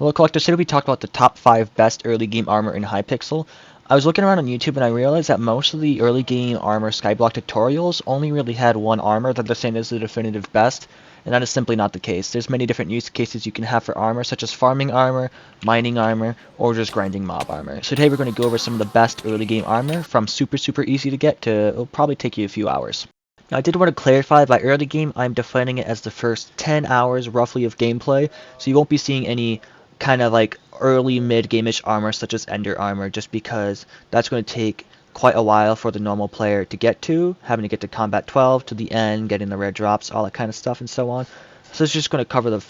Hello collectors, today we talked about the top 5 best early game armor in Hypixel. I was looking around on YouTube and I realized that most of the early game armor Skyblock tutorials only really had one armor that they're saying is the definitive best, and that is simply not the case. There's many different use cases you can have for armor, such as farming armor, mining armor, or just grinding mob armor. So today we're going to go over some of the best early game armor from super easy to get to it'll probably take you a few hours. Now, I did want to clarify, by early game I'm defining it as the first 10 hours roughly of gameplay, so you won't be seeing any kind of like early mid-game-ish armor such as Ender armor, just because that's going to take quite a while for the normal player to get to, having to get to combat 12 to the end, getting the rare drops, all that kind of stuff and so on. So it's just going to cover the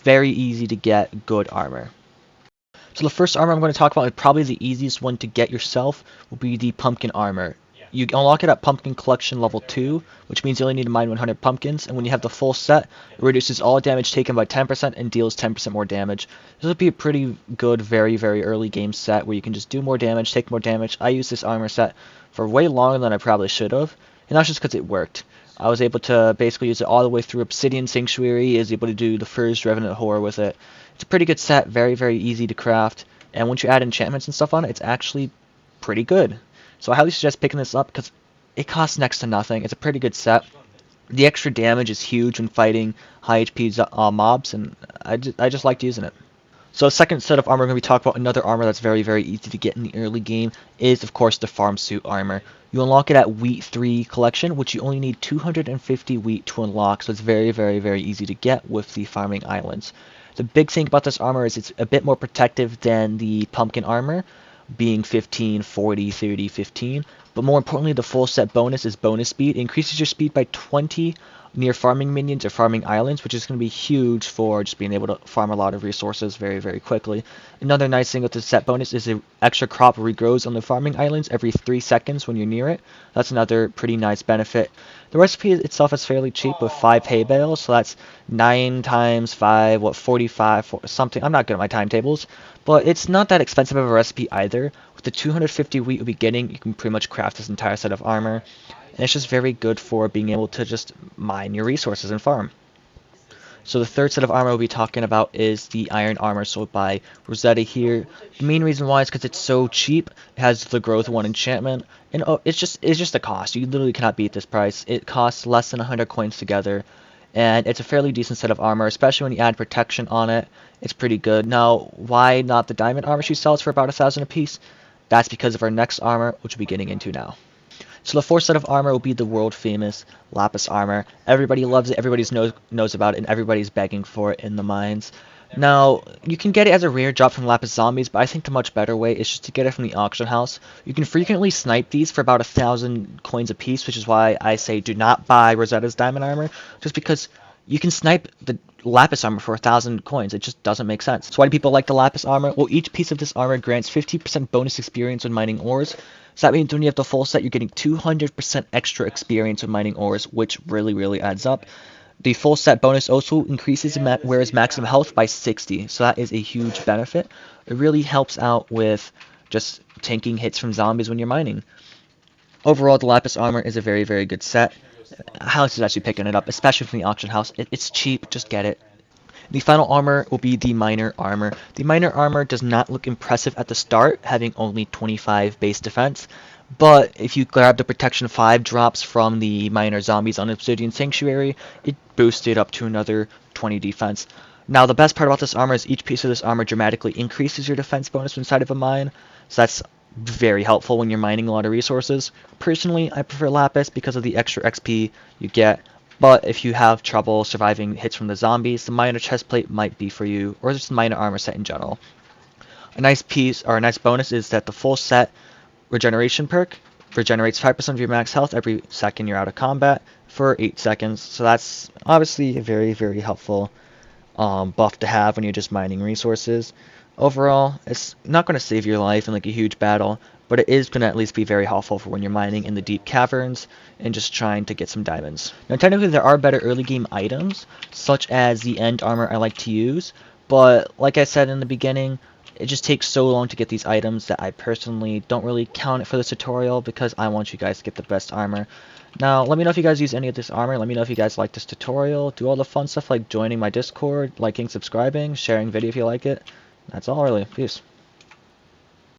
very easy to get good armor. So the first armor I'm going to talk about, and probably the easiest one to get yourself, will be the pumpkin armor. You unlock it at Pumpkin Collection level 2, which means you only need to mine 100 pumpkins, and when you have the full set, it reduces all damage taken by 10% and deals 10% more damage. This would be a pretty good, very early game set where you can just do more damage, take more damage. I used this armor set for way longer than I probably should have, and that's just because it worked. I was able to basically use it all the way through Obsidian Sanctuary, is able to do the first Revenant Horror with it. It's a pretty good set, very easy to craft, and once you add enchantments and stuff on it, it's actually pretty good. So I highly suggest picking this up because it costs next to nothing. It's a pretty good set. The extra damage is huge when fighting high HP mobs, and I just liked using it. So the second set of armor we're going to be talking about, another armor that's very easy to get in the early game, is of course the farm suit armor. You unlock it at Wheat 3 collection, which you only need 250 wheat to unlock, so it's very easy to get with the farming islands. The big thing about this armor is it's a bit more protective than the pumpkin armor, being 15, 40, 30, 15, but more importantly, the full set bonus is bonus speed. It increases your speed by 20 near farming minions or farming islands, which is going to be huge for just being able to farm a lot of resources very quickly. Another nice thing with the set bonus is the extra crop regrows on the farming islands every 3 seconds when you're near it. That's another pretty nice benefit. The recipe itself is fairly cheap with 5 hay bales, so that's 9 times 5, 45, something. I'm not good at my timetables, but it's not that expensive of a recipe either. With the 250 wheat you'll be getting, you can pretty much craft this entire set of armor. And it's just very good for being able to just mine your resources and farm. So the third set of armor we'll be talking about is the iron armor sold by Rosetta here. The main reason why is because it's so cheap. It has the growth 1 enchantment, and it's just the cost. You literally cannot beat this price. It costs less than 100 coins together, and it's a fairly decent set of armor, especially when you add protection on it. It's pretty good. Now, why not the diamond armor she sells for about 1,000 apiece? That's because of our next armor, which we'll be getting into now. So the fourth set of armor will be the world famous Lapis Armor. Everybody loves it, everybody knows about it, and everybody's begging for it in the mines. Now, you can get it as a rare drop from Lapis Zombies, but I think the much better way is just to get it from the auction house. You can frequently snipe these for about 1,000 coins a piece, which is why I say do not buy Rosetta's diamond armor, just because you can snipe the Lapis armor for 1,000 coins. It just doesn't make sense. So why do people like the Lapis armor? Well, each piece of this armor grants 50% bonus experience when mining ores. So that means when you have the full set, you're getting 200% extra experience when mining ores, which really adds up. The full set bonus also increases whereas maximum health by 60, so that is a huge benefit. It really helps out with just tanking hits from zombies when you're mining. Overall, the Lapis armor is a very good set. House is actually picking it up, especially from the auction house. It's cheap, just get it. The final armor will be the miner armor. The miner armor does not look impressive at the start, having only 25 base defense, but if you grab the protection 5 drops from the miner zombies on Obsidian Sanctuary, it boosted up to another 20 defense. Now, the best part about this armor is each piece of this armor dramatically increases your defense bonus inside of a mine, so that's very helpful when you're mining a lot of resources. Personally, I prefer Lapis because of the extra XP you get, but if you have trouble surviving hits from the zombies, the miner chestplate might be for you, or just the miner armor set in general. A nice piece, or a nice bonus, is that the full set Regeneration perk regenerates 5% of your max health every second you're out of combat for 8 seconds, so that's obviously a very helpful buff to have when you're just mining resources. Overall, it's not going to save your life in like a huge battle, but it is going to at least be very helpful for when you're mining in the deep caverns and just trying to get some diamonds. Now, technically, there are better early game items, such as the end armor I like to use, but like I said in the beginning, it just takes so long to get these items that I personally don't really count it for this tutorial because I want you guys to get the best armor. Now, let me know if you guys use any of this armor. Let me know if you guys like this tutorial. Do all the fun stuff like joining my Discord, liking, subscribing, sharing video if you like it. That's all really. Peace.